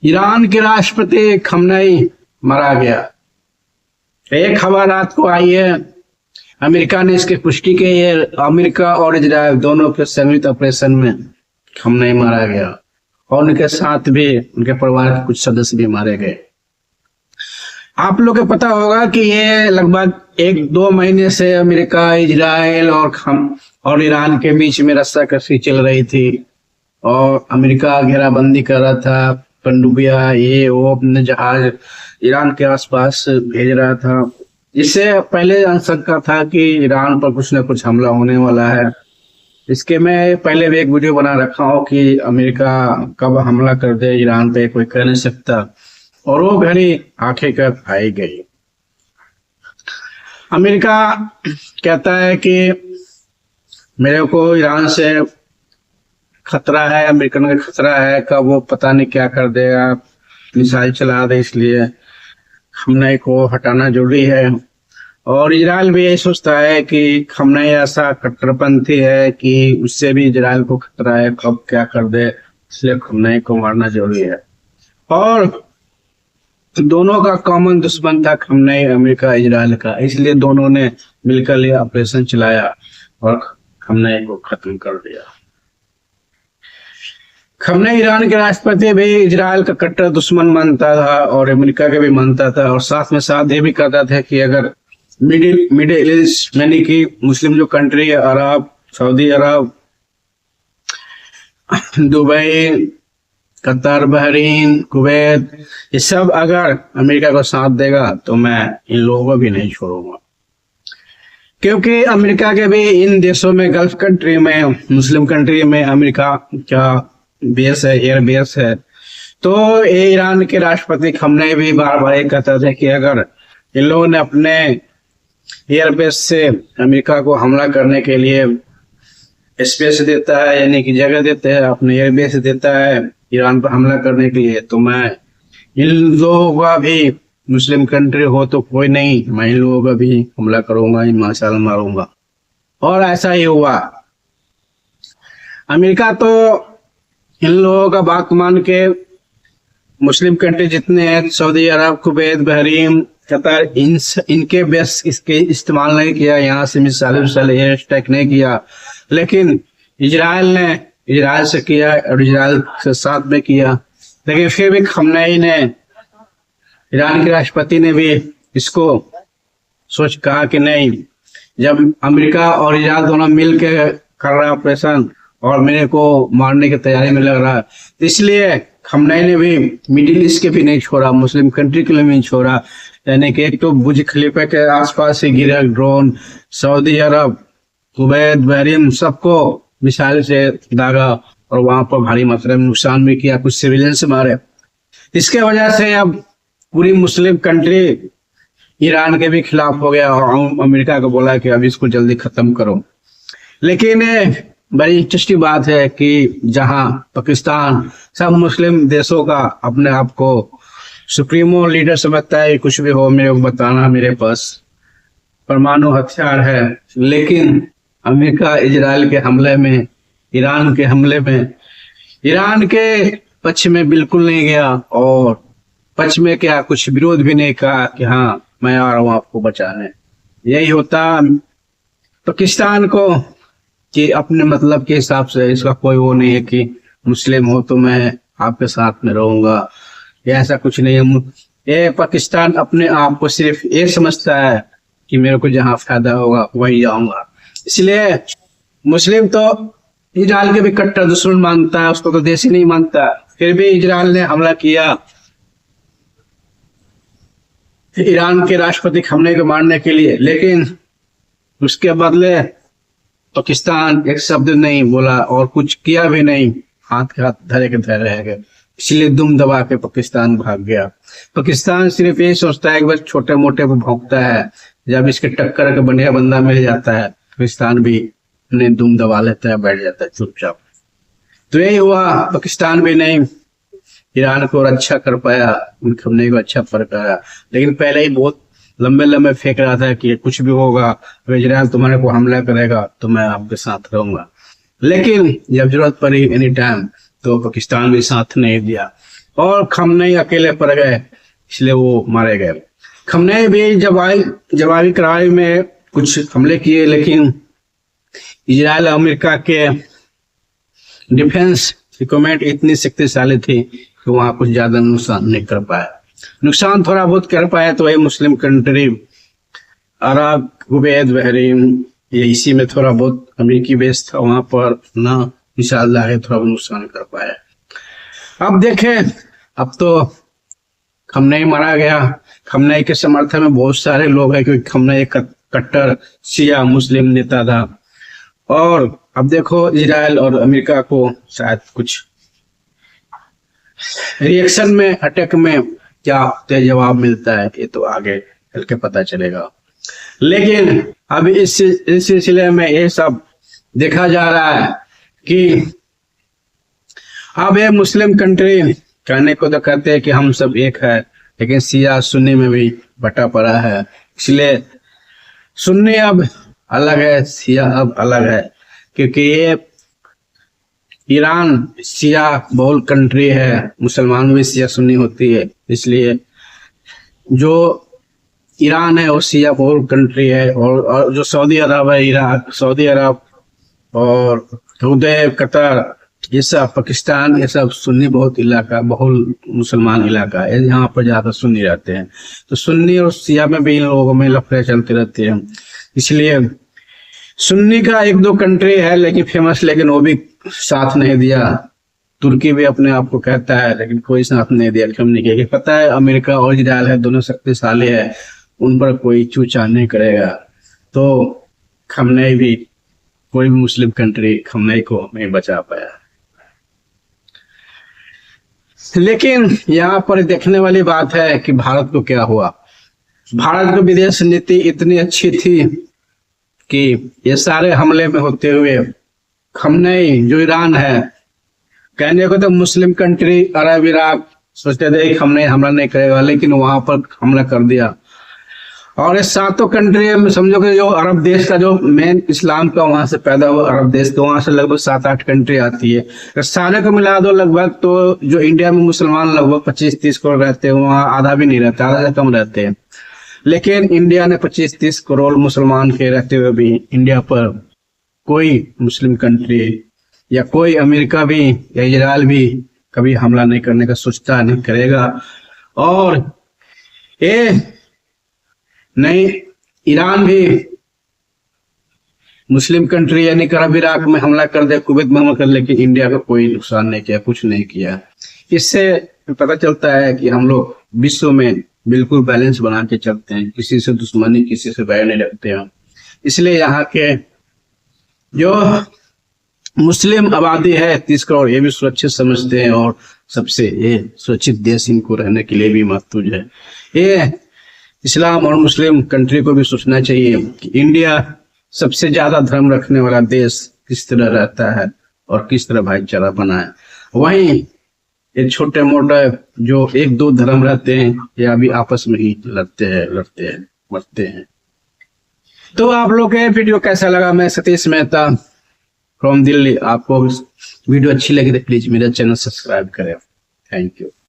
Iran के राष्ट्रपति खamenei मारा गया। एक खबर रात को आई है, अमेरिका ने इसकी पुष्टि की है। अमेरिका और इजराइल दोनों के संयुक्त ऑपरेशन में खamenei मारा गया और उनके साथ भी उनके परिवार के कुछ सदस्य भी मारे गए। आप लोग को पता होगा कि ये लगभग 1-2 महीने से अमेरिका, इजराइल और ईरान के बीच में रस्साकशी चल रही थी और अमेरिका घेराबंदी कर रहा था, पनडुब्बियां ये वो अपने जहाज ईरान के आसपास भेज रहा था। इससे पहले आशंका था कि ईरान पर कुछ न कुछ हमला होने वाला है। इसके मैं पहले भी एक वीडियो बना रखा हूँ कि अमेरिका कब हमला कर दे ईरान पे कोई कह नहीं सकता, और वो घड़ी आखिरकार आई गई। अमेरिका कहता है कि मेरे को ईरान से खतरा है, अमेरिकन का खतरा है, कब वो पता नहीं क्या कर देगा, मिसाइल चला दे, इसलिए खamenei को हटाना जरूरी है। और इजराइल भी यही सोचता है कि खamenei ऐसा कट्टरपंथी है कि उससे भी इजराइल को खतरा है, कब क्या कर दे, इसलिए खamenei को मारना जरूरी है। और दोनों का कॉमन दुश्मन था खamenei, अमेरिका इजराइल का, इसलिए दोनों ने मिलकर ये ऑपरेशन चलाया और खamenei को खत्म कर दिया। खamenei ईरान के राष्ट्रपति भी इजराइल का कट्टर दुश्मन मानता था और अमेरिका के भी मानता था, और साथ में साथ ये भी कहता था कि अगर मिडिल ईस्ट यानी कि मुस्लिम जो कंट्री है, अरब, सऊदी अरब, दुबई, कतर, बहरीन, कुवैत, ये सब अगर अमेरिका को साथ देगा तो मैं इन लोगों को भी नहीं छोड़ूंगा। क्योंकि अमेरिका के भी इन देशों में, गल्फ कंट्री में, मुस्लिम कंट्री में अमेरिका का बेस है, एयर बेस है। तो ये ईरान के राष्ट्रपति खamenei भी बार बार कहता था कि अगर इन लोगों ने अपने एयर बेस से अमेरिका को हमला करने के लिए स्पेस देता है, यानी कि जगह देते हैं, अपने एयर बेस देता है ईरान पर हमला करने के लिए, तो मैं इन लोगों का भी, मुस्लिम कंट्री हो तो कोई नहीं, मैं इन लोगों का भी हमला करूंगा, माशाल मारूंगा। और ऐसा ही हुआ। अमेरिका तो इन लोगों का बात मान के मुस्लिम कंट्री जितने हैं, सऊदी अरब, कुवैत, बहरीन, कतर, इनके बेस इसके इस्तेमाल नहीं किया, यहाँ से मिसाइल एयर स्ट्राइक नहीं किया, लेकिन इजराइल ने इजराइल से किया और इजराइल से साथ में किया। लेकिन फिर भी खamenei ने, ईरान के राष्ट्रपति ने भी इसको सोच कहा कि नहीं, जब अमेरिका और इजराइल दोनों मिल के कर रहा ऑपरेशन और मेरे को मारने की तैयारी में लग रहा है, इसलिए खamenei ने भी मिडिल ईस्ट के भी नहीं छोड़ा, मुस्लिम कंट्री के लिए नहीं छोड़ा। यानी कि एक तो बुर्ज खलीफा के आसपास से गिरा ड्रोन, सऊदी अरब, कुवैत, बहरीन, सबको मिसाइल से दागा और वहां पर भारी मात्रा में नुकसान भी किया, कुछ सिविलियन से मारे। इसके वजह से अब पूरी मुस्लिम कंट्री ईरान के भी खिलाफ हो गया और अमेरिका को बोला कि अब इसको जल्दी खत्म करो। लेकिन बड़ी इंटरेस्टिंग बात है कि जहां पाकिस्तान सब मुस्लिम देशों का अपने आप को सुप्रीमो लीडर समझता है, कुछ भी हो मेरे को बताना, मेरे पास परमाणु हथियार है, लेकिन अमेरिका इजराइल के हमले में, ईरान के हमले में, ईरान के पक्ष में बिल्कुल नहीं गया और पक्ष में क्या कुछ विरोध भी नहीं कहा कि हाँ मैं आ रहा हूँ आपको बचाने। यही होता पाकिस्तान को कि अपने मतलब के हिसाब से, इसका कोई वो नहीं है कि मुस्लिम हो तो मैं आपके साथ में रहूंगा, या ऐसा कुछ नहीं है। ये पाकिस्तान अपने आप को सिर्फ ये समझता है कि मेरे को जहाँ फायदा होगा वही जाऊंगा। इसलिए मुस्लिम तो इजराइल के भी कट्टर दुश्मन मानता है, उसको तो देश ही नहीं मानता। फिर भी इजराइल ने हमला किया ईरान के राष्ट्रपति खamenei को मारने के लिए, लेकिन उसके बदले पाकिस्तान एक शब्द नहीं बोला और कुछ किया भी नहीं, हाथ के हाथ धरे के धरे रह गए। इसलिए दुम दबा के पाकिस्तान भाग गया। पाकिस्तान सिर्फ यही सोचता है कि बस छोटे मोटे को भौंकता है, जब इसके टक्कर का बढ़िया बंदा मिल जाता है पाकिस्तान भी उन्हें दुम दबा लेता है, बैठ जाता है चुपचाप। तो यही हुआ, पाकिस्तान भी नहीं ईरान को रक्षा कर पाया, खamenei को अच्छा कर पाया, लेकिन पहले ही बहुत लंबे लंबे फेंक रहा था कि कुछ भी होगा, अगर इजराइल तुम्हारे को हमला करेगा तो मैं आपके साथ रहूंगा। लेकिन जब जरूरत पड़ी एनी टाइम तो पाकिस्तान भी साथ नहीं दिया। और खमनेई अकेले पड़ गए, इसलिए वो मारे गए। खमनेई भी जवाबी कार्रवाई में कुछ हमले किए, लेकिन इजराइल अमेरिका के डिफेंस इक्विपमेंट इतनी शक्तिशाली थी कि वहां कुछ ज्यादा नुकसान नहीं कर पाया। नुकसान थोड़ा बहुत कर पाया तो वही मुस्लिम कंट्री अरब, कुवैत, बहरीन, ये इसी में थोड़ा बहुत अमेरिकी बेस था, वहां पर ना मिसाइल दागे थोड़ा बहुत नुकसान कर पाया। अब देखें, अब तो खमनेई मारा गया। खमनेई के समर्थन में बहुत सारे लोग हैं, क्योंकि खमनेई एक कट्टर शिया मुस्लिम नेता था। और अब देखो इजराइल और अमेरिका को शायद कुछ रिएक्शन में, अटैक में क्या तेज जवाब मिलता है, ये तो आगे चल के पता चलेगा। लेकिन अभी इस सिलसिले में ये सब देखा जा रहा है कि अब ये मुस्लिम कंट्री कहने को तो कहते हैं कि हम सब एक है, लेकिन शिया सुन्नी में भी बटा पड़ा है। इसलिए सुन्नी अब अलग है, शिया अब अलग है, क्योंकि ये ईरान शिया बहुल कंट्री है, मुसलमान भी शिया सुन्नी होती है। इसलिए जो ईरान है वो शिया बहुल कंट्री है, और जो सऊदी अरब है, इराक, सऊदी अरब और सऊदी, कतर, ये सब, पाकिस्तान, ये सब सुन्नी बहुत इलाका, बहुल मुसलमान इलाका है, यहाँ पर ज्यादा सुन्नी रहते हैं। तो सुन्नी और शिया में भी इन लोगों में लफड़े चलते रहते हैं। इसलिए सुन्नी का एक दो कंट्री है लेकिन फेमस, लेकिन वो भी साथ नहीं दिया। तुर्की भी अपने आप को कहता है, लेकिन कोई साथ नहीं दिया। खमनेई के पता है अमेरिका और इजराइल है, दोनों शक्तिशाली है, उन पर कोई चूचा नहीं करेगा। तो खमनेई भी, कोई भी मुस्लिम कंट्री खमनेई को नहीं बचा पाया। लेकिन यहाँ पर देखने वाली बात है कि भारत को क्या हुआ। भारत की विदेश नीति इतनी अच्छी थी कि ये सारे हमले में होते हुए खमनेई, जो ईरान है, कहने को तो मुस्लिम कंट्री अरब, इराक सोचते थे खमनेई हमला नहीं करेगा, लेकिन वहां पर हमला कर दिया। और इस सातों कंट्री में समझो कि जो अरब देश का जो मेन इस्लाम का वहां से पैदा हुआ अरब देश, तो वहां से लगभग 7-8 कंट्री आती है। अगर सारे को मिला दो लगभग, तो जो इंडिया में मुसलमान लगभग 25-30 करोड़ रहते हैं, वहाँ आधा भी नहीं रहता, आधा से कम रहते हैं। लेकिन इंडिया ने 25-30 करोड़ मुसलमान के रहते हुए भी इंडिया पर कोई मुस्लिम कंट्री या कोई अमेरिका भी या इजराइल भी कभी हमला नहीं करने का सोचता नहीं करेगा। और ये नहीं, ईरान भी मुस्लिम कंट्री यानी अरब इराक में हमला कर दे, कुवैत में हमला कर, लेकिन इंडिया का कोई नुकसान नहीं किया, कुछ नहीं किया। इससे पता चलता है कि हम लोग विश्व में बिल्कुल बैलेंस बना के चलते हैं, किसी से दुश्मनी, किसी से बैर नहीं रखते हैं। इसलिए यहाँ के जो मुस्लिम आबादी है 30 करोड़, ये भी सुरक्षित समझते हैं, और सबसे ये सुरक्षित देश इनको रहने के लिए भी महत्वपूर्ण है। ये इस्लाम और मुस्लिम कंट्री को भी सोचना चाहिए कि इंडिया सबसे ज्यादा धर्म रखने वाला देश किस तरह रहता है और किस तरह भाईचारा बना है। वहीं ये छोटे मोटे जो 1-2 धर्म रहते हैं, ये अभी आपस में ही लड़ते हैं, मरते हैं। तो आप लोग के वीडियो कैसा लगा? मैं सतीश मेहता फ्रॉम दिल्ली। आपको वीडियो अच्छी लगी तो प्लीज मेरा चैनल सब्सक्राइब करें। Thank you.